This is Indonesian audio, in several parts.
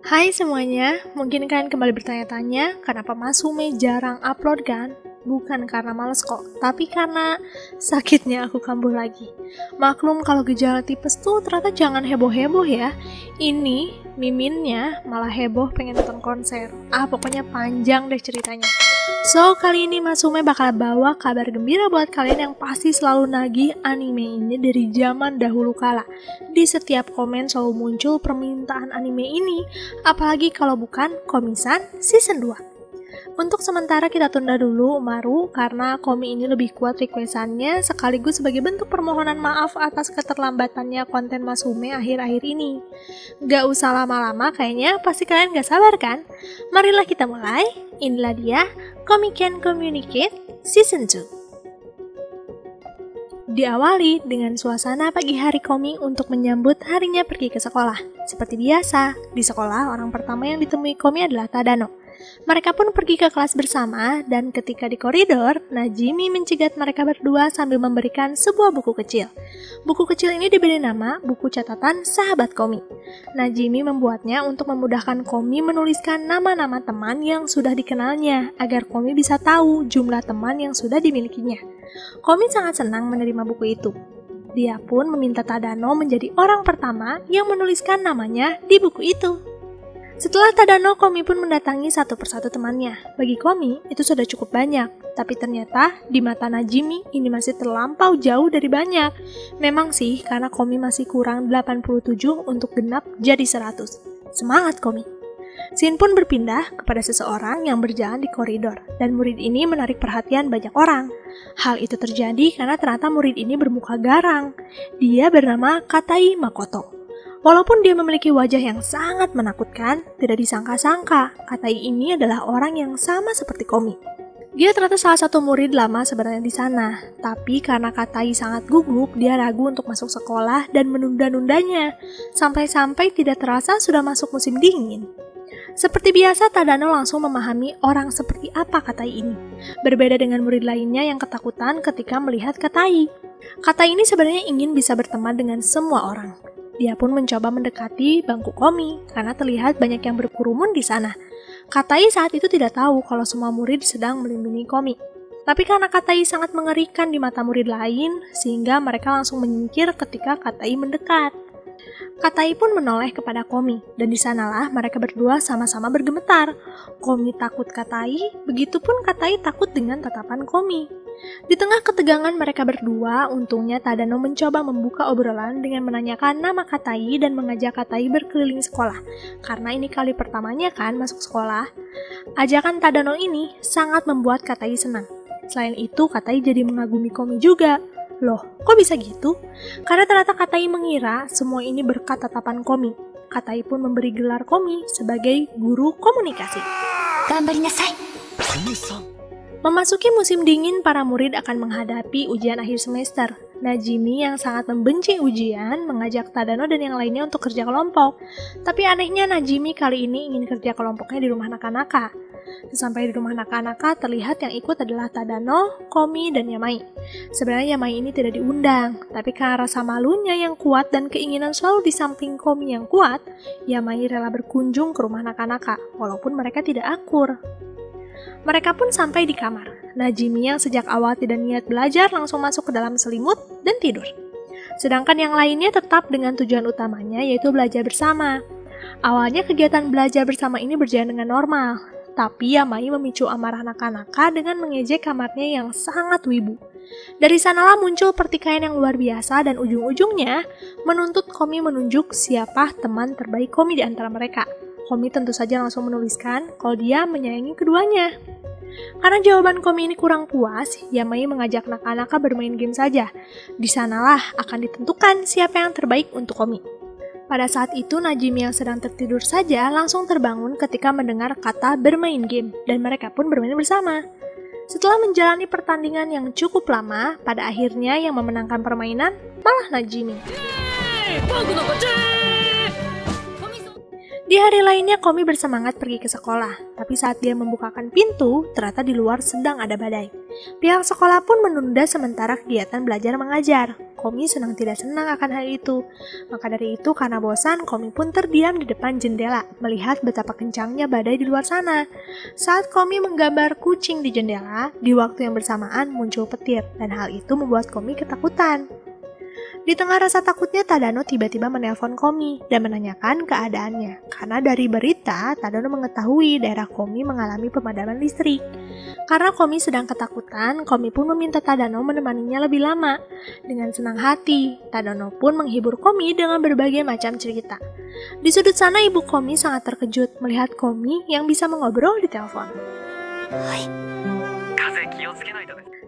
Hai semuanya, mungkin kalian kembali bertanya-tanya kenapa Masume jarang upload kan? Bukan karena males kok, tapi karena sakitnya aku kambuh lagi. Maklum kalau gejala tipes tuh ternyata jangan heboh-heboh ya. Ini miminnya malah heboh pengen nonton konser. Pokoknya panjang deh ceritanya. So, kali ini Masume bakal bawa kabar gembira buat kalian yang pasti selalu nagih anime ini dari zaman dahulu kala. Di setiap komen selalu muncul permintaan anime ini, apalagi kalau bukan Komi-san Season 2. Untuk sementara kita tunda dulu Umaru karena Komi ini lebih kuat requestannya sekaligus sebagai bentuk permohonan maaf atas keterlambatannya konten Masume akhir-akhir ini. Gak usah lama-lama kayaknya pasti kalian gak sabar kan? Marilah kita mulai, inilah dia Komi Can Communicate Season 2. Diawali dengan suasana pagi hari Komi untuk menyambut harinya pergi ke sekolah. Seperti biasa, di sekolah orang pertama yang ditemui Komi adalah Tadano. Mereka pun pergi ke kelas bersama dan ketika di koridor, Najimi mencegat mereka berdua sambil memberikan sebuah buku kecil. Buku kecil ini diberi nama buku catatan sahabat Komi. Najimi membuatnya untuk memudahkan Komi menuliskan nama-nama teman yang sudah dikenalnya agar Komi bisa tahu jumlah teman yang sudah dimilikinya. Komi sangat senang menerima buku itu. Dia pun meminta Tadano menjadi orang pertama yang menuliskan namanya di buku itu. Setelah Tadano, Komi pun mendatangi satu persatu temannya. Bagi Komi, itu sudah cukup banyak. Tapi ternyata, di mata Najimi, ini masih terlampau jauh dari banyak. Memang sih, karena Komi masih kurang 87 untuk genap jadi 100. Semangat, Komi! Scene pun berpindah kepada seseorang yang berjalan di koridor, dan murid ini menarik perhatian banyak orang. Hal itu terjadi karena ternyata murid ini bermuka garang. Dia bernama Katai Makoto. Walaupun dia memiliki wajah yang sangat menakutkan, tidak disangka-sangka Katai ini adalah orang yang sama seperti Komi. Dia ternyata salah satu murid lama sebenarnya di sana, tapi karena Katai sangat gugup, dia ragu untuk masuk sekolah dan menunda-nundanya, sampai-sampai tidak terasa sudah masuk musim dingin. Seperti biasa, Tadano langsung memahami orang seperti apa Katai ini. Berbeda dengan murid lainnya yang ketakutan ketika melihat Katai. Katai ini sebenarnya ingin bisa berteman dengan semua orang. Dia pun mencoba mendekati bangku Komi karena terlihat banyak yang berkerumun di sana. Katai saat itu tidak tahu kalau semua murid sedang melindungi Komi. Tapi karena Katai sangat mengerikan di mata murid lain, sehingga mereka langsung menyingkir ketika Katai mendekat. Katai pun menoleh kepada Komi, dan di sanalah mereka berdua sama-sama bergemetar. Komi takut Katai, begitupun Katai takut dengan tatapan Komi. Di tengah ketegangan mereka berdua, untungnya Tadano mencoba membuka obrolan dengan menanyakan nama Katai dan mengajak Katai berkeliling sekolah. Karena ini kali pertamanya kan masuk sekolah. Ajakan Tadano ini sangat membuat Katai senang. Selain itu, Katai jadi mengagumi Komi juga. Loh, kok bisa gitu? Karena ternyata Katai mengira semua ini berkat tatapan Komi. Katai pun memberi gelar Komi sebagai guru komunikasi. Gambarinasai. Memasuki musim dingin, para murid akan menghadapi ujian akhir semester. Najimi yang sangat membenci ujian mengajak Tadano dan yang lainnya untuk kerja kelompok. Tapi anehnya Najimi kali ini ingin kerja kelompoknya di rumah Naka-Naka. Sesampai di rumah Naka-Naka, terlihat yang ikut adalah Tadano, Komi, dan Yamai. Sebenarnya Yamai ini tidak diundang, tapi karena rasa malunya yang kuat dan keinginan selalu di samping Komi yang kuat, Yamai rela berkunjung ke rumah Naka-Naka, walaupun mereka tidak akur. Mereka pun sampai di kamar. Najimi yang sejak awal tidak niat belajar langsung masuk ke dalam selimut dan tidur. Sedangkan yang lainnya tetap dengan tujuan utamanya yaitu belajar bersama. Awalnya kegiatan belajar bersama ini berjalan dengan normal, tapi Yamai memicu amarah Naka-Naka dengan mengejek kamarnya yang sangat wibu. Dari sanalah muncul pertikaian yang luar biasa dan ujung-ujungnya menuntut Komi menunjuk siapa teman terbaik Komi di antara mereka. Komi tentu saja langsung menuliskan kalau dia menyayangi keduanya. Karena jawaban Komi ini kurang puas, Yamai mengajak Naka-Naka bermain game saja. Di sanalah akan ditentukan siapa yang terbaik untuk Komi. Pada saat itu, Najimi yang sedang tertidur saja langsung terbangun ketika mendengar kata bermain game, dan mereka pun bermain bersama. Setelah menjalani pertandingan yang cukup lama, pada akhirnya yang memenangkan permainan malah Najimi. Di hari lainnya, Komi bersemangat pergi ke sekolah, tapi saat dia membukakan pintu, ternyata di luar sedang ada badai. Pihak sekolah pun menunda sementara kegiatan belajar mengajar. Komi tidak senang akan hal itu. Maka dari itu, karena bosan, Komi pun terdiam di depan jendela, melihat betapa kencangnya badai di luar sana. Saat Komi menggambar kucing di jendela, di waktu yang bersamaan muncul petir, dan hal itu membuat Komi ketakutan. Di tengah rasa takutnya, Tadano tiba-tiba menelpon Komi dan menanyakan keadaannya. Karena dari berita, Tadano mengetahui daerah Komi mengalami pemadaman listrik. Karena Komi sedang ketakutan, Komi pun meminta Tadano menemaninya lebih lama. Dengan senang hati, Tadano pun menghibur Komi dengan berbagai macam cerita. Di sudut sana, ibu Komi sangat terkejut melihat Komi yang bisa mengobrol di telepon.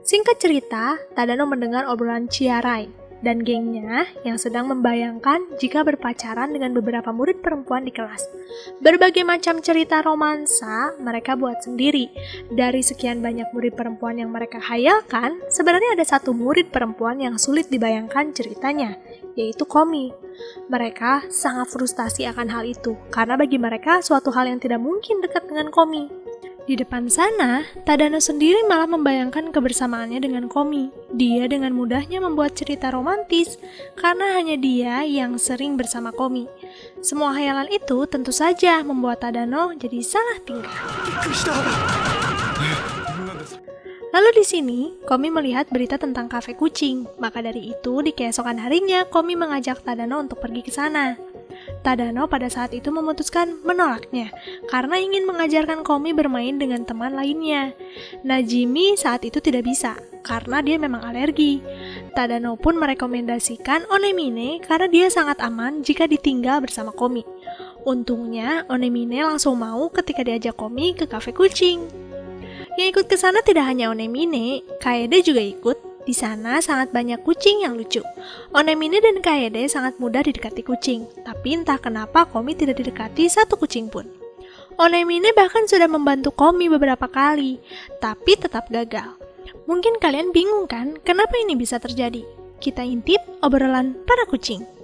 Singkat cerita, Tadano mendengar obrolan Chiarai dan gengnya yang sedang membayangkan jika berpacaran dengan beberapa murid perempuan di kelas. Berbagai macam cerita romansa mereka buat sendiri. Dari sekian banyak murid perempuan yang mereka hayalkan, sebenarnya ada satu murid perempuan yang sulit dibayangkan ceritanya, yaitu Komi. Mereka sangat frustasi akan hal itu, karena bagi mereka suatu hal yang tidak mungkin dekat dengan Komi. Di depan sana, Tadano sendiri malah membayangkan kebersamaannya dengan Komi. Dia dengan mudahnya membuat cerita romantis karena hanya dia yang sering bersama Komi. Semua khayalan itu tentu saja membuat Tadano jadi salah tingkah. Lalu di sini, Komi melihat berita tentang kafe kucing. Maka dari itu, di keesokan harinya, Komi mengajak Tadano untuk pergi ke sana. Tadano pada saat itu memutuskan menolaknya karena ingin mengajarkan Komi bermain dengan teman lainnya. Najimi saat itu tidak bisa karena dia memang alergi. Tadano pun merekomendasikan Onemine karena dia sangat aman jika ditinggal bersama Komi. Untungnya Onemine langsung mau ketika diajak Komi ke kafe kucing. Yang ikut ke sana tidak hanya Onemine, Kaede juga ikut. Di sana sangat banyak kucing yang lucu. Onemine dan Kaede sangat mudah didekati kucing, tapi entah kenapa Komi tidak didekati satu kucing pun. Onemine bahkan sudah membantu Komi beberapa kali, tapi tetap gagal. Mungkin kalian bingung kan, kenapa ini bisa terjadi? Kita intip obrolan para kucing.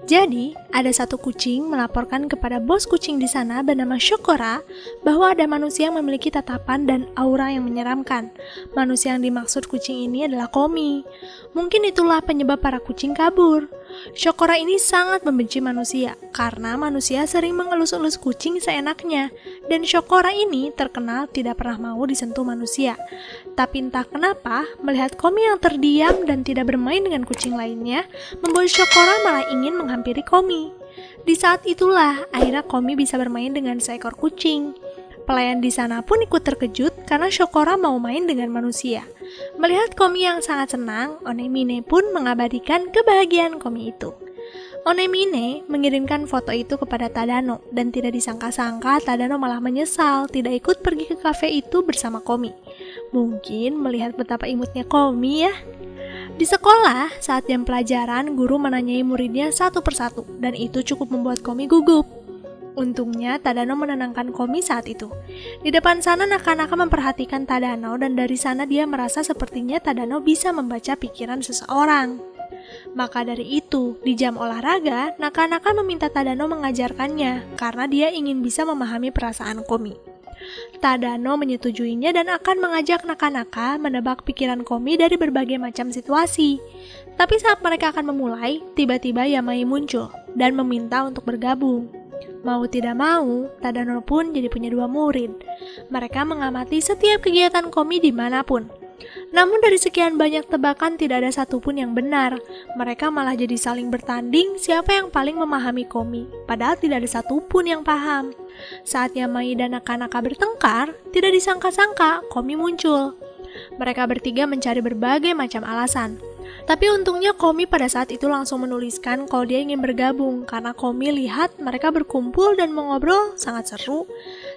Jadi, ada satu kucing melaporkan kepada bos kucing di sana bernama Shokora bahwa ada manusia yang memiliki tatapan dan aura yang menyeramkan. Manusia yang dimaksud kucing ini adalah Komi. Mungkin itulah penyebab para kucing kabur. Shokora ini sangat membenci manusia karena manusia sering mengelus-elus kucing seenaknya, dan Shokora ini terkenal tidak pernah mau disentuh manusia. Tapi entah kenapa, melihat Komi yang terdiam dan tidak bermain dengan kucing lainnya, membuat Shokora malah ingin menghampiri Komi. Di saat itulah, akhirnya Komi bisa bermain dengan seekor kucing. Pelayan di sana pun ikut terkejut karena Shokora mau main dengan manusia. Melihat Komi yang sangat senang, Onemine pun mengabadikan kebahagiaan Komi itu. Onemine mengirimkan foto itu kepada Tadano dan tidak disangka-sangka Tadano malah menyesal tidak ikut pergi ke kafe itu bersama Komi. Mungkin melihat betapa imutnya Komi ya. Di sekolah, saat jam pelajaran, guru menanyai muridnya satu persatu dan itu cukup membuat Komi gugup. Untungnya, Tadano menenangkan Komi saat itu. Di depan sana, Naka-Naka memperhatikan Tadano dan dari sana dia merasa sepertinya Tadano bisa membaca pikiran seseorang. Maka dari itu, di jam olahraga, Naka-Naka meminta Tadano mengajarkannya karena dia ingin bisa memahami perasaan Komi. Tadano menyetujuinya dan akan mengajak Naka-Naka menebak pikiran Komi dari berbagai macam situasi. Tapi saat mereka akan memulai, tiba-tiba Yamai muncul dan meminta untuk bergabung. Mau tidak mau, Tadano pun jadi punya dua murid. Mereka mengamati setiap kegiatan Komi dimanapun. Namun dari sekian banyak tebakan tidak ada satupun yang benar. Mereka malah jadi saling bertanding siapa yang paling memahami Komi, padahal tidak ada satupun yang paham. Saat Yamai dan Naka-Naka bertengkar, tidak disangka-sangka Komi muncul. Mereka bertiga mencari berbagai macam alasan. Tapi untungnya Komi pada saat itu langsung menuliskan kalau dia ingin bergabung karena Komi lihat mereka berkumpul dan mengobrol sangat seru.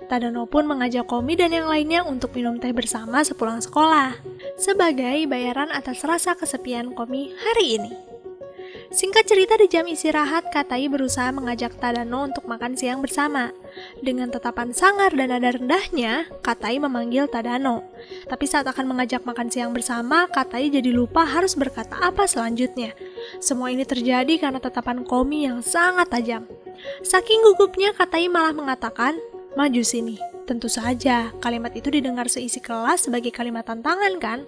Tadano pun mengajak Komi dan yang lainnya untuk minum teh bersama sepulang sekolah sebagai bayaran atas rasa kesepian Komi hari ini. Singkat cerita, di jam istirahat, Katai berusaha mengajak Tadano untuk makan siang bersama. Dengan tatapan sangar dan nada rendahnya, Katai memanggil Tadano. Tapi saat akan mengajak makan siang bersama, Katai jadi lupa harus berkata apa selanjutnya. Semua ini terjadi karena tatapan Komi yang sangat tajam. Saking gugupnya, Katai malah mengatakan, "Maju sini." Tentu saja, kalimat itu didengar seisi kelas sebagai kalimat tantangan kan?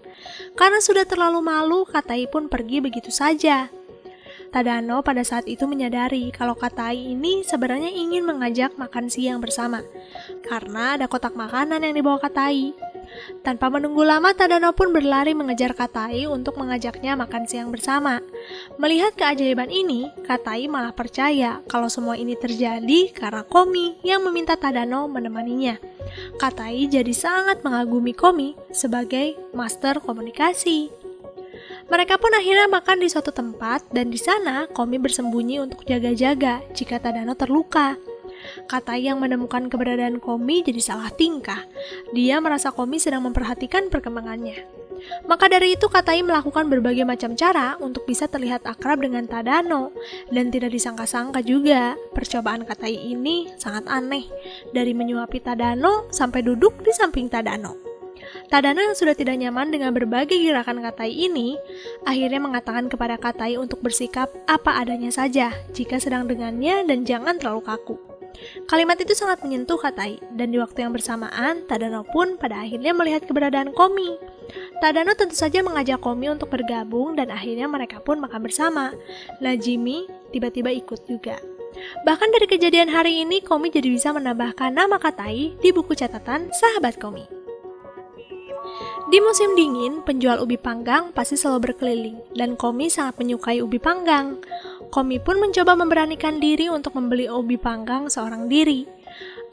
Karena sudah terlalu malu, Katai pun pergi begitu saja. Tadano pada saat itu menyadari kalau Katai ini sebenarnya ingin mengajak makan siang bersama, karena ada kotak makanan yang dibawa Katai. Tanpa menunggu lama, Tadano pun berlari mengejar Katai untuk mengajaknya makan siang bersama. Melihat keajaiban ini, Katai malah percaya kalau semua ini terjadi karena Komi yang meminta Tadano menemaninya. Katai jadi sangat mengagumi Komi sebagai master komunikasi. Mereka pun akhirnya makan di suatu tempat, dan di sana Komi bersembunyi untuk jaga-jaga jika Tadano terluka. Katai yang menemukan keberadaan Komi jadi salah tingkah. Dia merasa Komi sedang memperhatikan perkembangannya. Maka dari itu Katai melakukan berbagai macam cara untuk bisa terlihat akrab dengan Tadano. Dan tidak disangka-sangka juga, percobaan Katai ini sangat aneh. Dari menyuapi Tadano sampai duduk di samping Tadano. Tadano yang sudah tidak nyaman dengan berbagai gerakan Katai ini, akhirnya mengatakan kepada Katai untuk bersikap apa adanya saja jika sedang dengannya dan jangan terlalu kaku. Kalimat itu sangat menyentuh Katai, dan di waktu yang bersamaan, Tadano pun pada akhirnya melihat keberadaan Komi. Tadano tentu saja mengajak Komi untuk bergabung, dan akhirnya mereka pun makan bersama. Najimi tiba-tiba ikut juga. Bahkan dari kejadian hari ini, Komi jadi bisa menambahkan nama Katai di buku catatan sahabat Komi. Di musim dingin, penjual ubi panggang pasti selalu berkeliling, dan Komi sangat menyukai ubi panggang. Komi pun mencoba memberanikan diri untuk membeli ubi panggang seorang diri.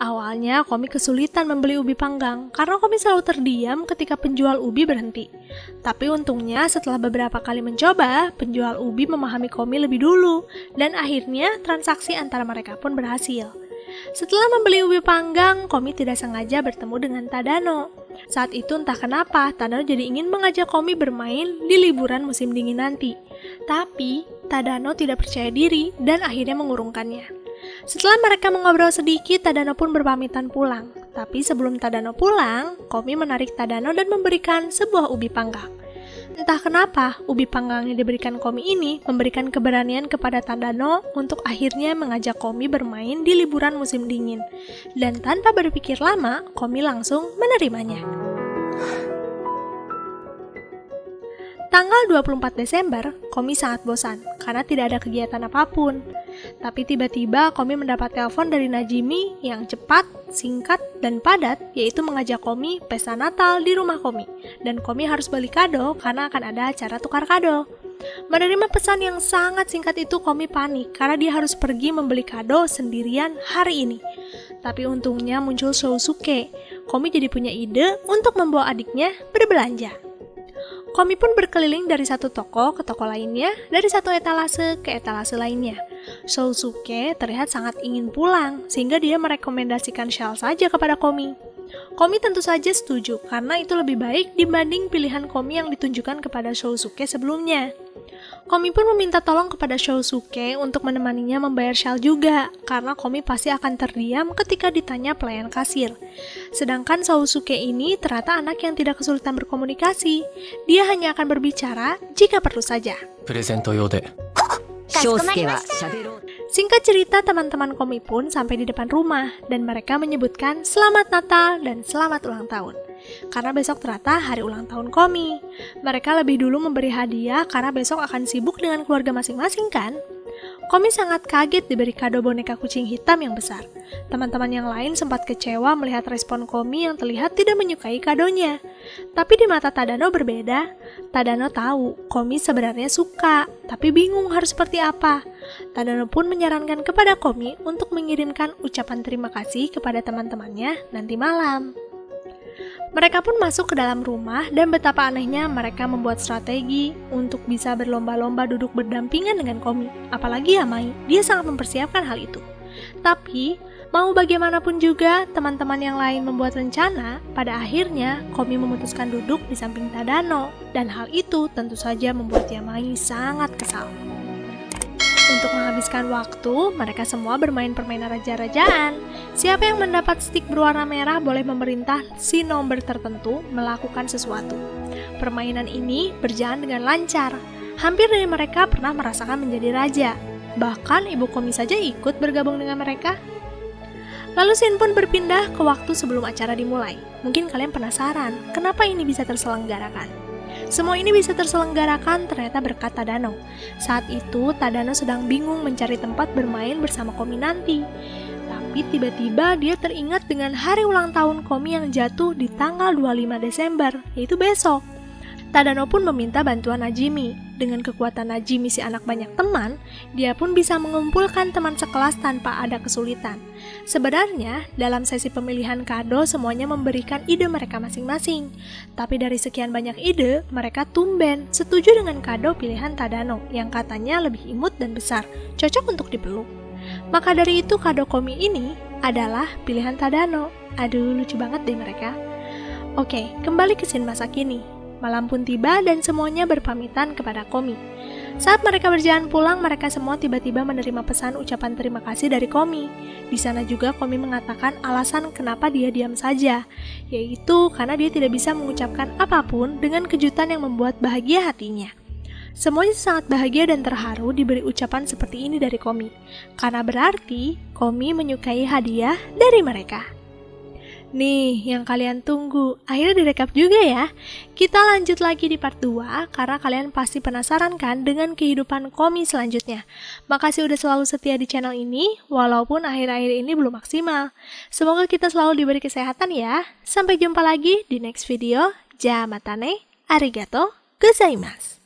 Awalnya, Komi kesulitan membeli ubi panggang karena Komi selalu terdiam ketika penjual ubi berhenti. Tapi untungnya setelah beberapa kali mencoba, penjual ubi memahami Komi lebih dulu, dan akhirnya transaksi antara mereka pun berhasil. Setelah membeli ubi panggang, Komi tidak sengaja bertemu dengan Tadano. Saat itu entah kenapa, Tadano jadi ingin mengajak Komi bermain di liburan musim dingin nanti. Tapi, Tadano tidak percaya diri dan akhirnya mengurungkannya. Setelah mereka mengobrol sedikit, Tadano pun berpamitan pulang. Tapi sebelum Tadano pulang, Komi menarik Tadano dan memberikan sebuah ubi panggang. Entah kenapa, ubi panggang yang diberikan Komi ini memberikan keberanian kepada Tadano untuk akhirnya mengajak Komi bermain di liburan musim dingin. Dan tanpa berpikir lama, Komi langsung menerimanya. Tanggal 24 Desember, Komi sangat bosan karena tidak ada kegiatan apapun. Tapi tiba-tiba Komi mendapat telepon dari Najimi yang cepat, singkat, dan padat, yaitu mengajak Komi pesta Natal di rumah Komi. Dan Komi harus beli kado karena akan ada acara tukar kado. Menerima pesan yang sangat singkat itu, Komi panik karena dia harus pergi membeli kado sendirian hari ini. Tapi untungnya muncul Shousuke. Komi jadi punya ide untuk membawa adiknya berbelanja. Komi pun berkeliling dari satu toko ke toko lainnya, dari satu etalase ke etalase lainnya. Shousuke terlihat sangat ingin pulang, sehingga dia merekomendasikan shawl saja kepada Komi. Komi tentu saja setuju, karena itu lebih baik dibanding pilihan Komi yang ditunjukkan kepada Shousuke sebelumnya. Komi pun meminta tolong kepada Shousuke untuk menemaninya membayar shawl juga, karena Komi pasti akan terdiam ketika ditanya pelayan kasir. Sedangkan Shousuke ini ternyata anak yang tidak kesulitan berkomunikasi. Dia hanya akan berbicara jika perlu saja. Singkat cerita, teman-teman Komi pun sampai di depan rumah, dan mereka menyebutkan Selamat Natal dan Selamat Ulang Tahun. Karena besok ternyata hari ulang tahun Komi. Mereka lebih dulu memberi hadiah karena besok akan sibuk dengan keluarga masing-masing kan? Komi sangat kaget diberi kado boneka kucing hitam yang besar. Teman-teman yang lain sempat kecewa melihat respon Komi yang terlihat tidak menyukai kadonya. Tapi di mata Tadano berbeda. Tadano tahu Komi sebenarnya suka, tapi bingung harus seperti apa. Tadano pun menyarankan kepada Komi untuk mengirimkan ucapan terima kasih kepada teman-temannya nanti malam. Mereka pun masuk ke dalam rumah, dan betapa anehnya mereka membuat strategi untuk bisa berlomba-lomba duduk berdampingan dengan Komi. Apalagi Yamai, dia sangat mempersiapkan hal itu. Tapi, mau bagaimanapun juga, teman-teman yang lain membuat rencana, pada akhirnya Komi memutuskan duduk di samping Tadano, dan hal itu tentu saja membuat Yamai sangat kesal. Untuk menghabiskan waktu, mereka semua bermain permainan raja-rajaan. Siapa yang mendapat stik berwarna merah boleh memerintah si nomor tertentu melakukan sesuatu. Permainan ini berjalan dengan lancar. Hampir dari mereka pernah merasakan menjadi raja. Bahkan ibu Komi saja ikut bergabung dengan mereka. Lalu scene pun berpindah ke waktu sebelum acara dimulai. Mungkin kalian penasaran, kenapa ini bisa terselenggarakan? Semua ini bisa terselenggarakan ternyata berkat Tadano. Saat itu, Tadano sedang bingung mencari tempat bermain bersama Komi nanti. Tapi tiba-tiba dia teringat dengan hari ulang tahun Komi yang jatuh di tanggal 25 Desember, yaitu besok. Tadano pun meminta bantuan Najimi. Dengan kekuatan Najimi si anak banyak teman, dia pun bisa mengumpulkan teman sekelas tanpa ada kesulitan. Sebenarnya, dalam sesi pemilihan kado semuanya memberikan ide mereka masing-masing. Tapi dari sekian banyak ide, mereka tumben setuju dengan kado pilihan Tadano yang katanya lebih imut dan besar, cocok untuk dipeluk. Maka dari itu kado Komi ini adalah pilihan Tadano. Aduh, lucu banget deh mereka. Oke, kembali ke scene masa kini. Malam pun tiba dan semuanya berpamitan kepada Komi. Saat mereka berjalan pulang, mereka semua tiba-tiba menerima pesan ucapan terima kasih dari Komi. Di sana juga Komi mengatakan alasan kenapa dia diam saja, yaitu karena dia tidak bisa mengucapkan apapun dengan kejutan yang membuat bahagia hatinya. Semuanya sangat bahagia dan terharu diberi ucapan seperti ini dari Komi, karena berarti Komi menyukai hadiah dari mereka. Nih, yang kalian tunggu, akhirnya direkap juga ya. Kita lanjut lagi di part 2, karena kalian pasti penasaran kan dengan kehidupan Komi selanjutnya. Makasih udah selalu setia di channel ini, walaupun akhir-akhir ini belum maksimal. Semoga kita selalu diberi kesehatan ya. Sampai jumpa lagi di next video. Ja matane, arigato gozaimasu.